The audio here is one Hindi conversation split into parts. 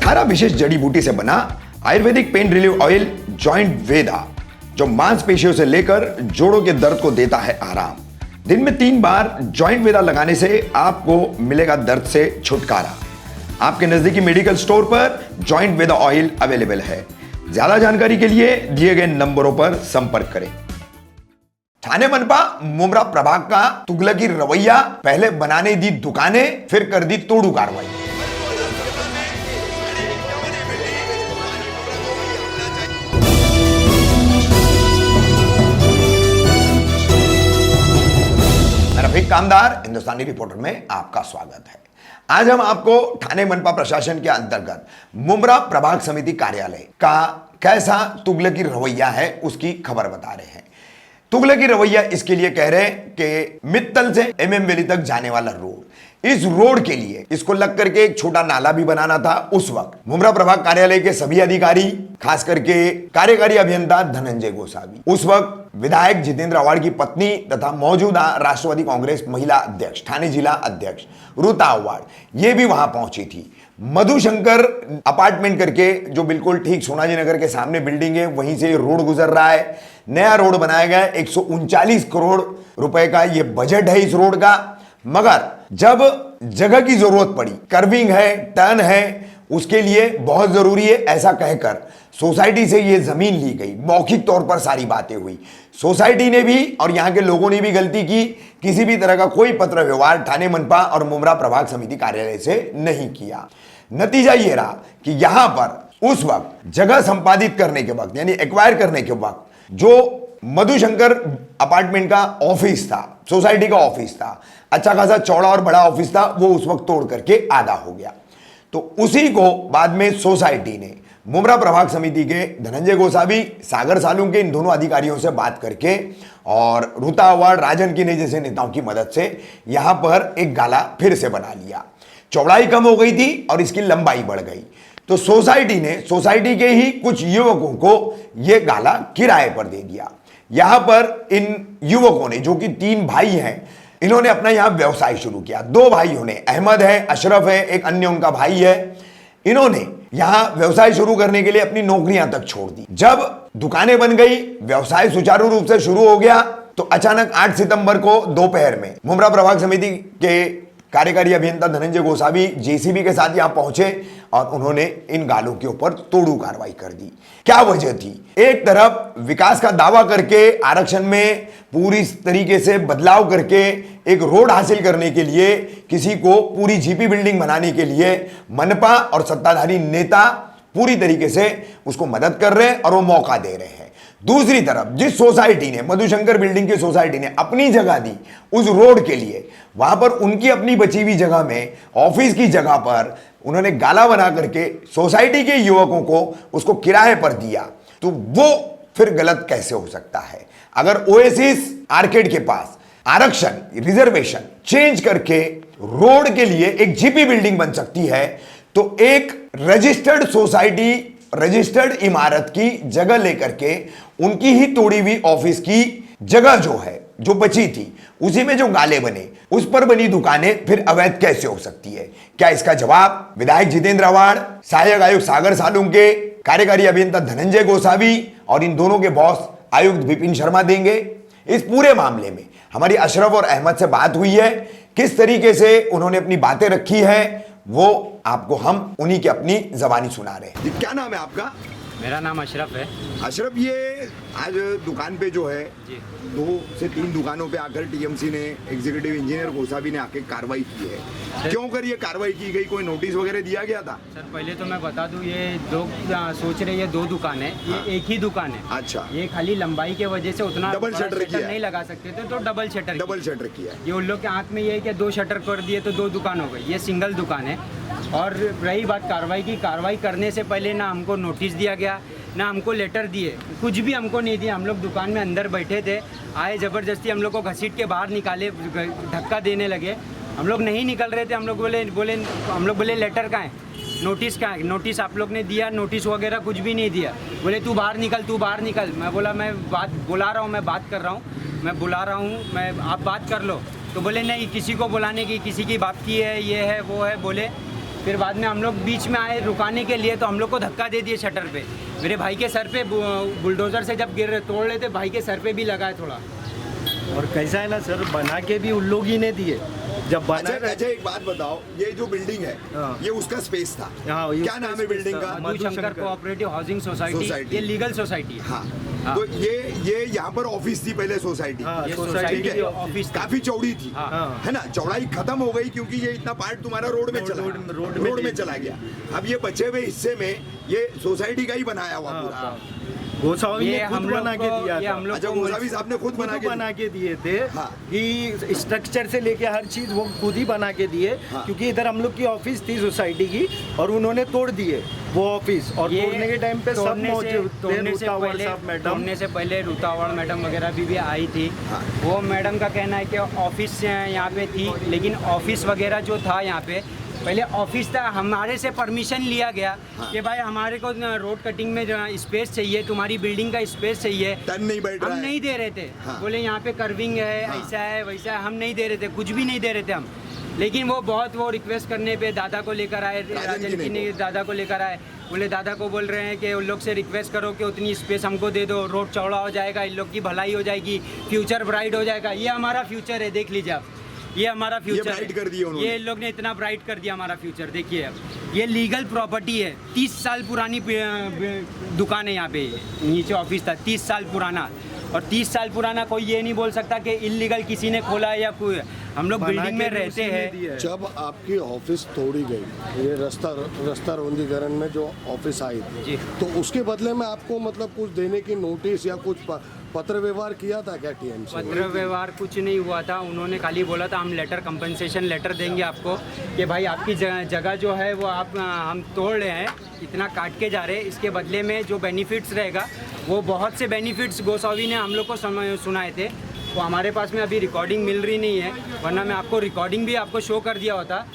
18 विशेष जड़ी बूटी से बना ayurvedic pain relieve oil joint Veda, जो मांसपेशियों से लेकर जोड़ों के दर्द को देता है आराम। दिन में 3 बार जॉइंट वेदा लगाने से आपको मिलेगा दर्द से छुटकारा। आपके नजदीकी मेडिकल स्टोर पर जॉइंट वेदा ऑयल अवेलेबल है। ज्यादा जानकारी के लिए दिए गए नंबरों पर संपर्क करें। ठाणे मनपा मुमरा प्रभाग का तुगलकी रवैया, पहले बनाने दी दुकानें, फिर कर दी तोड़ू कार्रवाई। रफीक कामदार हिंदुस्तानी रिपोर्टर में आपका स्वागत है। आज हम आपको ठाणे मनपा प्रशासन के अंतर्गत मुमरा प्रभाग समिति कार्यालय का कैसा तुगलकी रवैया है उसकी खबर बता रहे हैं। तुगलकी रवैया इसके लिए कह रहे हैं कि मित्तल से एमएम वैली तक जाने वाला रोड, इस रोड के लिए इसको लग करके एक छोटा नाला भी बनाना था। उस वक्त मुमरा प्रभाग कार्यालय के सभी अधिकारी, खास करके कार्यकारी अभियंता धनंजय गोसावी, उस वक्त विधायक जितेंद्र अवार्ड की पत्नी तथा मौजूदा राष्ट्रवादी कांग्रेस महिला अध्यक्ष, ठाणे जिला अध्यक्ष ऋता अवार्ड, ये भी वहां पहुंची थी। मधुशंकर अपार्टमेंट करके जो बिल्कुल ठीक सोनाजी नगर के सामने बिल्डिंग है, वहीं से रोड गुजर रहा है। नया रोड बनाया गया है, 139 करोड़ रुपए का ये बजट है इस रोड का। मगर जब जगह की जरूरत पड़ी, कर्विंग है, टर्न है, उसके लिए बहुत जरूरी है, ऐसा कहकर सोसाइटी से ये जमीन ली गई। मौखिक तौर पर सारी बातें हुई। सोसाइटी ने भी और यहां के लोगों ने भी गलती की। किसी भी तरह का कोई पत्र व्यवहार ठाणे मनपा और मुमरा प्रभाग समिति कार्यालय से नहीं किया। नतीजा ये रहा कि यहां पर उस वक्त जगह संपादित करने के वक्त, यानी एक्वायर करने के वक्त, जो मधुशंकर अपार्टमेंट का ऑफिस था, सोसाइटी का ऑफिस था, अच्छा खासा चौड़ा और बड़ा ऑफिस था, वो उस वक्त तोड़ करके आधा हो गया। तो उसी को बाद में सोसाइटी ने मुमरा प्रभाग समिति के धनंजय गोसावी, सागर सालुंके, इन दोनों अधिकारियों से बात करके और ऋता अवार्ड, राजन किने जैसे नेताओं की मदद से यहां पर एक गाला फिर से बना लिया। चौड़ाई कम हो गई थी और इसकी लंबाई बढ़ गई। तो सोसाइटी ने सोसाइटी के ही कुछ युवकों को यह गाला किराए पर दे दिया। यहां पर इन युवकों ने, जो कि 3 भाई हैं, इन्होंने अपना यहां व्यवसाय शुरू किया। 2 भाइयों ने, अहमद है, अशरफ है, एक अन्य उनका भाई है, इन्होंने यहां व्यवसाय शुरू करने के लिए अपनी नौकरियां तक छोड़ दी। जब दुकानें बन गई, व्यवसाय सुचारू रूप से शुरू हो गया, तो अचानक 8 सितंबर को दोपहर में मुमरा प्रभाग समिति के कार्यकारी अभियंता धनंजय गोसावी जेसीबी के साथ यहां पहुंचे और उन्होंने इन गालों के ऊपर तोड़ू कार्रवाई कर दी। क्या वजह थी? एक तरफ विकास का दावा करके, आरक्षण में पूरी तरीके से बदलाव करके एक रोड हासिल करने के लिए, किसी को पूरी जीपी बिल्डिंग बनाने के लिए मनपा और सत्ताधारी नेता पूरी तरीके से उसको मदद कर रहे हैं और वो मौका दे रहे हैं। दूसरी तरफ जिस सोसाइटी ने, मधुशंकर बिल्डिंग की सोसाइटी ने अपनी जगह दी उस रोड के लिए, वहां पर उनकी अपनी बची हुई जगह में, ऑफिस की जगह पर उन्होंने गाला बना करके सोसाइटी के युवकों को उसको किराए पर दिया। तो वो फिर गलत कैसे हो सकता है? अगर ओएसिस आर्केड के पास आरक्षण, रिजर्वेशन चेंज करके रोड के लिए एक जीपी बिल्डिंग बन सकती है, तो एक रजिस्टर्ड सोसाइटी, रजिस्टर्ड इमारत की जगह लेकर के उनकी ही तोड़ी हुई ऑफिस की जगह जो है, जो बची थी, उसी में जो गाले बने, उस पर बनी दुकानें फिर अवैध कैसे हो सकती है? क्या इसका जवाब विधायक जितेंद्र अवार्ड, सहायक आयुक्त सागर सालुंके, कार्यकारी अभियंता धनंजय गोसावी और इन दोनों के बॉस आयुक्त विपिन शर्मा देंगे? इस पूरे मामले में हमारी अशरफ और अहमद से बात हुई है। किस तरीके से उन्होंने अपनी बातें रखी है, वो आपको हम उन्हीं की अपनी जबानी सुना रहे हैं। क्या नाम है आपका? मेरा नाम अशरफ है। अशरफ, ये आज दुकान पे जो है जी, 2 से 3 दुकानों पे आकर टीएमसी ने, एग्जीक्यूटिव इंजीनियर गोसावी ने आके कार्रवाई की है। क्यों कर ये कार्रवाई की गई? कोई नोटिस वगैरह दिया गया था? सर पहले तो मैं बता दूं, ये 2 सोच रहे ये 2 दुकान है, ये एक ही दुकान है। अच्छा, ये खाली लंबाई के वजह से उतना डबल शटर किया है। नहीं लगा सकते थे, तो डबल शटर किया है। ये उन लोग के हाथ में ये है कि 2 शटर कर दिए तो 2 दुकान हो गई। ये सिंगल दुकान है। और रही बात कार्रवाई की, कार्रवाई करने से पहले ना हमको नोटिस दिया गया, ना हमको लेटर दिए, कुछ भी हमको नहीं दिया। हम लोग दुकान में अंदर बैठे थे, आए ज़बरदस्ती हम लोग को घसीट के बाहर निकाले, धक्का देने लगे। हम लोग नहीं निकल रहे थे। हम लोग बोले लेटर कहाँ है, नोटिस कहाँ है, नोटिस आप लोग ने दिया? नोटिस वगैरह कुछ भी नहीं दिया। बोले तू बाहर निकल। मैं बोला मैं बुला रहा हूँ, मैं बात कर रहा हूँ, मैं बुला रहा हूँ, आप बात कर लो। तो बोले नहीं, किसी को बुलाने की, किसी की बात की है, ये है वो है। बोले फिर बाद में हम लोग बीच में आए रुकाने के लिए, तो हम लोग को धक्का दे दिए शटर पे। मेरे भाई के सर पे बुलडोज़र से जब गिर तोड़ रहे थे, भाई के सर पे भी लगा है थोड़ा। और कैसा है ना सर, बना के भी उन लोग ही ने दिए जब बना। अच्छा एक बात बताओ, ये जो बिल्डिंग है हाँ। ये उसका स्पेस था, हाँ, ये क्या नाम है बिल्डिंग का? मधुशंकर कोऑपरेटिव हाउसिंग सोसाइटी, ये लीगल सोसाइटी है। हाँ हाँ। तो ये यहाँ पर ऑफिस थी पहले सोसाइटी, हाँ, ये सोसाइटी ठीक सोसाइटी है, ऑफिस था। काफी चौड़ी थी, हाँ। है ना? चौड़ाई खत्म हो गई क्योंकि ये इतना पार्ट तुम्हारा रोड में चला, रोड में चला गया। अब ये बचे हुए हिस्से में ये सोसाइटी का ही बनाया हुआ पूरा। गोसावी ये ने खुद हम लोग बना के को- दिया ये था। हम लोग अच्छा को गोसावी साहब ने खुद बना के बना के दिए थे हाँ। कि स्ट्रक्चर से लेके हर चीज वो खुद ही बना के दिए, हाँ। क्योंकि इधर हम लोग की ऑफिस थी सोसाइटी की और उन्होंने तोड़ दिए वो ऑफिस। और ये तोड़ने के टाइम पे सब तोड़ने से- मौजूद थे, तोड़ने से रुतावड़ पहले साहब मैडम। तोड़ने से पहले रुतावड़ मैडम वगैरह भी आई थी। हाँ। वो मैडम का कहना है कि ऑफिस यहाँ पे थी, लेकिन ऑफिस वगैरह जो था यहाँ पे पहले ऑफिस था, हमारे से परमिशन लिया गया कि भाई हमारे को रोड कटिंग में जो स्पेस चाहिए, तुम्हारी बिल्डिंग का स्पेस चाहिए। टन नहीं बैठ रहा हम है। नहीं दे रहे थे। हाँ। बोले यहाँ पे कर्विंग है, हाँ। ऐसा है वैसा है, हम नहीं दे रहे थे, कुछ भी नहीं दे रहे थे हम। लेकिन वो बहुत वो रिक्वेस्ट करने पे दादा को लेकर आए, राजन की ने दादा को लेकर आए। बोले दादा को बोल रहे हैं कि उन लोग से रिक्वेस्ट करो कि उतनी स्पेस हमको दे दो, रोड चौड़ा हो जाएगा, इन लोग की भलाई हो जाएगी, फ्यूचर ब्राइट हो जाएगा। ये हमारा फ्यूचर है, देख लीजिए आप, ये हमारा फ्यूचर ब्राइट कर दिया उन्होंने। ये लोग ने इतना ब्राइट कर दिया हमारा फ्यूचर। देखिए अब ये लीगल प्रॉपर्टी है, 30 साल पुरानी दुकान है यहाँ पे, नीचे ऑफिस था 30 साल पुराना। और 30 साल पुराना कोई ये नहीं बोल सकता कि इलीगल किसी ने खोला है या कोई। हम लोग बिल्डिंग में रहते हैं। जब आपकी ऑफिस तोड़ी गई, ये रास्ता रौंदीकरण में जो ऑफिस आई जी। थी, तो उसके बदले में आपको मतलब कुछ देने की नोटिस या कुछ पत्र व्यवहार किया था क्या टीएमसी? पत्र व्यवहार कुछ नहीं हुआ था। उन्होंने खाली बोला था हम लेटर, कंपनसेशन लेटर देंगे आपको कि भाई आपकी जगह जो है वो आप हम तोड़ रहे हैं, इतना काट के जा रहे हैं, इसके बदले में जो बेनिफिट्स रहेगा वो बहुत से बेनिफिट्स गोसावी ने हम लोग को सुनाए थे। वो हमारे पास में अभी रिकॉर्डिंग मिल रही नहीं है, वरना मैं आपको रिकॉर्डिंग भी आपको शो कर दिया होता।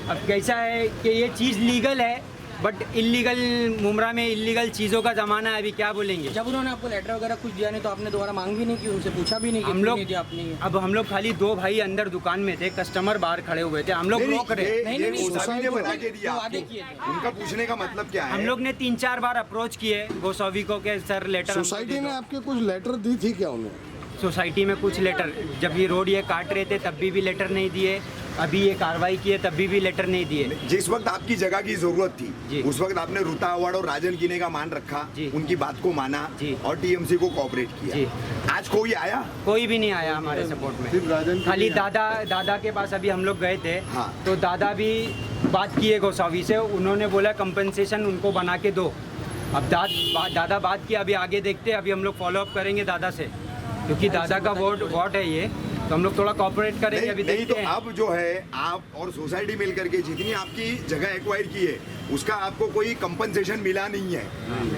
अब कैसा है कि ये चीज़ लीगल है, बट इलीगल मुमरा में इलीगल चीज़ों का ज़माना है, अभी क्या बोलेंगे। जब उन्होंने आपको लेटर वगैरह कुछ दिया नहीं तो आपने दोबारा मांग भी नहीं की, उनसे पूछा भी नहीं कि हम लोग क्यों नहीं दिया आपने ये? अब हम लोग खाली 2 भाई अंदर दुकान में थे, कस्टमर बाहर खड़े हुए थे, हम लोग रोक रहे। नहीं, गोसावी ने बना के दिया वो वादे आपको। किए थे। उनका पूछने का मतलब क्या है? हम लोग ने 3-4 बार अप्रोच किए गोसावी को कि सर लेटर हमको सोसाइटी दे ने दो। आपके कुछ लेटर दी थी क्या उन्हें? सोसाइटी में कुछ लेटर, जब ये रोड ये काट रहे थे तब भी लेटर नहीं दिए, अभी ये कार्रवाई की है तब भी लेटर नहीं दिए। जिस वक्त आपकी जगह की जरूरत थी, जी। उस वक्त आपने रुता अवार्ड और राजन कीने का मान रखा, जी। उनकी बात को माना जी। और टीएमसी को कोऑपरेट जी। किया। आज कोई आया? कोई भी नहीं आया हमारे सपोर्ट में, खाली दादा के पास अभी हम लोग गए थे। हाँ। तो दादा भी बात किए गोसावी से, उन्होंने बोला कंपनसेशन उनको बना के दो। अब दादा बात की, अभी आगे देखते हैं, अभी हम लोग फॉलोअप करेंगे दादा से, क्योंकि दादा का वोट है ये, तो हम लोग थोड़ा कोऑपरेट करेंगे। अभी नहीं देखते तो हैं। अब जो है आप और सोसाइटी मिल करके जितनी आपकी जगह एक्वायर की है उसका आपको कोई कंपनसेशन मिला नहीं है।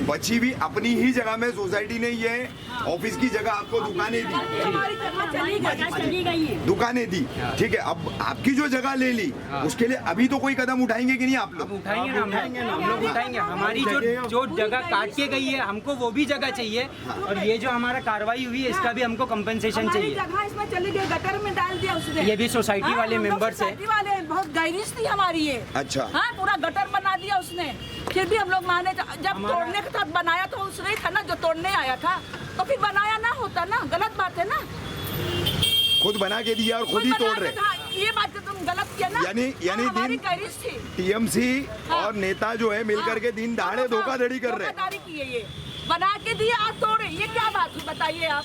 बची भी अपनी ही जगह में सोसाइटी ने ये ऑफिस की जगह आपको दुकानें दी, चली गई है। दुकानें दी, ठीक है। अब आपकी जो जगह ले ली उसके लिए अभी तो कोई कदम उठाएंगे कि नहीं आप अब लोग? उठाएंगे ना, हम लोग उठाएंगे। हमारी जो जगह काट के गई है, हमको वो भी जगह चाहिए, और ये जो हमारा कार्रवाई हुई है इसका भी हमको कंपनसेशन हमारी चाहिए। जगह इसमें चली गई, गटर में डाल दिया उसने। ये भी सोसाइटी हाँ, वाले हम लोग मेंबर्स हैं। सोसाइटी वाले हैं, बहुत गैरिश थी हमारी ये। अच्छा। हाँ, पूरा गटर बना दिया उसने, फिर भी हम लोग माने। जब हमारा- तोड़ने के साथ बनाया तो उसने ही था ना जो तोड़ने आया था, तो फिर बनाया ना होता ना, गलत बात है ना। खुद बना के दिया और खुद ही बना तोड़ के रहे। था, ये बात तो तुम गलत किया ना। यानी हमारी दिन- गैरिश थी। टीएमसी हाँ। और नेता जो है मिल करके दिन दहाड़े धोखाधड़ी कर रहे हैं। धोखाधड़ी की है ये, बना के दिया आप तोड़े, ये क्या बात हुई बताइए आप।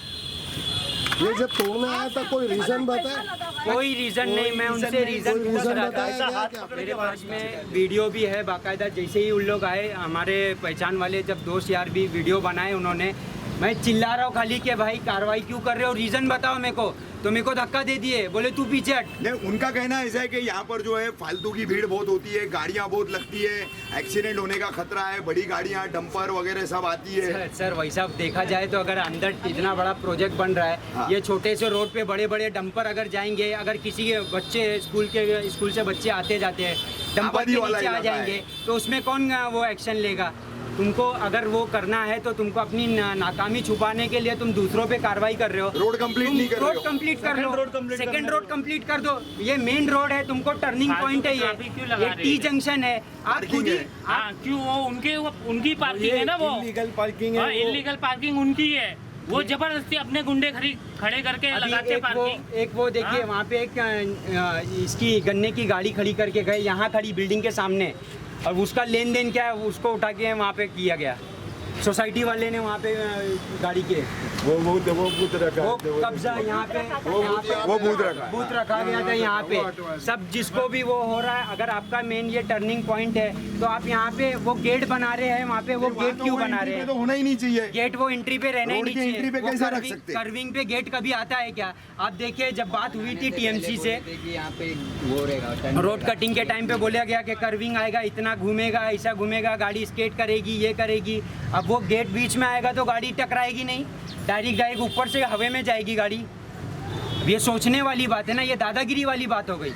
ये जब तोड़ने आया था कोई रीजन बताया? कोई रीजन नहीं, मैं उनसे रीजन कोई पूछ रीजन रहा बताया था। गया क्या? मेरे पास में वीडियो भी है बाकायदा। जैसे ही उन लोग आए, हमारे पहचान वाले जब दोस्त यार भी वीडियो बनाए उन्होंने, मैं चिल्ला रहा हूँ खाली कि भाई कार्रवाई क्यों कर रहे हो, रीजन बताओ मेरे को। तो मेरे को धक्का दे दिए, बोले तू पीछे हट। नहीं, उनका कहना ऐसा है कि यहाँ पर जो है फालतू की भीड़ बहुत होती है, गाड़ियाँ बहुत लगती है, एक्सीडेंट होने का खतरा है, बड़ी गाड़ियाँ डंपर वगैरह सब आती है। सर वैसा देखा जाए तो अगर अंदर इतना बड़ा प्रोजेक्ट बन रहा है, हाँ। ये छोटे से रोड पे बड़े बड़े डंपर अगर जाएंगे, अगर किसी के बच्चे स्कूल से बच्चे आते जाते हैं डंपर आबादी के वाला नीचे आ इलाका जाएंगे, तो उसमें कौन वो एक्शन लेगा। तुमको अगर वो करना है तो तुमको अपनी नाकामी छुपाने के लिए तुम दूसरों पे कार्रवाई कर रहे हो। रोड कंप्लीट नहीं कर रहे रोड हो। कंप्लीट कर लो, सेकंड रोड कंप्लीट कर दो। ये मेन रोड है, तुमको टर्निंग पॉइंट है, ये टी जंक्शन है। आप खुद ही हाँ क्यों वो उनकी पार्किंग है ना, वो इलीगल पार्किंग है, इलीगल पार्किंग उनकी है। वो जबरदस्ती अपने गुंडे खड़े करके अभी लगाते पार्किंग। एक वो देखिए वहाँ पे एक इसकी गन्ने की गाड़ी खड़ी करके गए, यहाँ खड़ी बिल्डिंग के सामने, और उसका लेन देन क्या है उसको उठा के वहाँ पे किया गया। सोसाइटी वाले ने वहाँ पे गाड़ी के वो बूथ रखा वो है, कब्जा यहाँ पे वो बूथ रखा है। बूथ रखा गया था यहाँ पे। सब जिसको भी वो हो रहा है, अगर आपका मेन ये टर्निंग पॉइंट है तो आप यहाँ पे वो गेट बना रहे हैं, वहाँ पे वो गेट क्यों बना रहे हैं? तो होना ही नहीं चाहिए। गेट वो एंट्री पे रहना ही रोड नहीं के चाहिए। एंट्री पे वो कैसे रख सकते? कर्विंग पे गेट कभी आता है क्या? आप देखिए जब बात हुई थी टीएमसी से, यहाँ पे वो रहेगा रोड कटिंग के टाइम पे बोला गया कि कर्विंग आएगा, इतना घूमेगा, ऐसा घूमेगा, गाड़ी स्केट करेगी, ये करेगी। अब वो गेट बीच में आएगा तो गाड़ी टकराएगी नहीं, डायरेक्ट ऊपर से हवा में जाएगी गाड़ी। ये सोचने वाली बात है ना, ये दादागिरी वाली बात हो गई।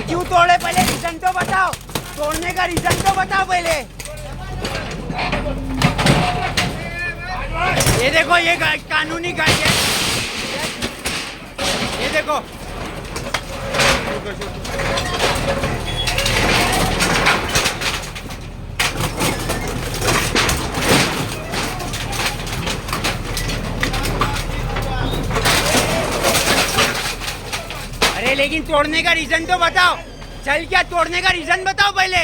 क्यों तोड़े, पहले रीजन तो बताओ। तोड़ने का रीजन तो बताओ पहले। ये देखो, ये कानूनी गाड़ी है, ये देखो। अरे लेकिन तोड़ने का रीजन तो बताओ। चल क्या तोड़ने का रीजन बताओ पहले।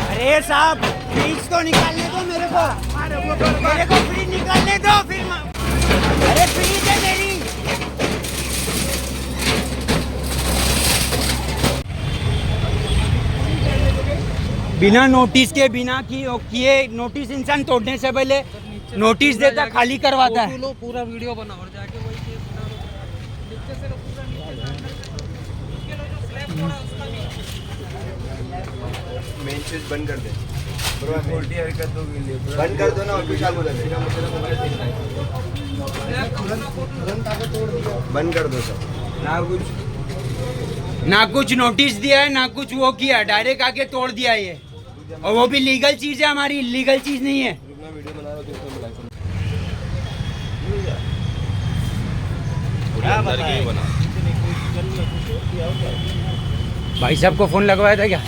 अरे साहब, बीच तो निकालने दो मेरे को। मेरे को फ्री निकालने दो फिर अरे फ्री है मेरी। बिना नोटिस के बिना किए नोटिस इंसान तोड़ने से पहले नोटिस देता, खाली करवाता है। लो पूरा वीडियो बना और जाके वही मेन चीज बंद कर दे, उल्टी हरकतों के लिए बंद कर दो ना। विशाल बोला बंद कर दो सब। ना कुछ नोटिस दिया है ना कुछ वो किया, डायरेक्ट आके तोड़ दिया ये, और वो भी लीगल चीज है हमारी, इलीगल चीज नहीं है। भाई साहब को फोन लगवाया था क्या?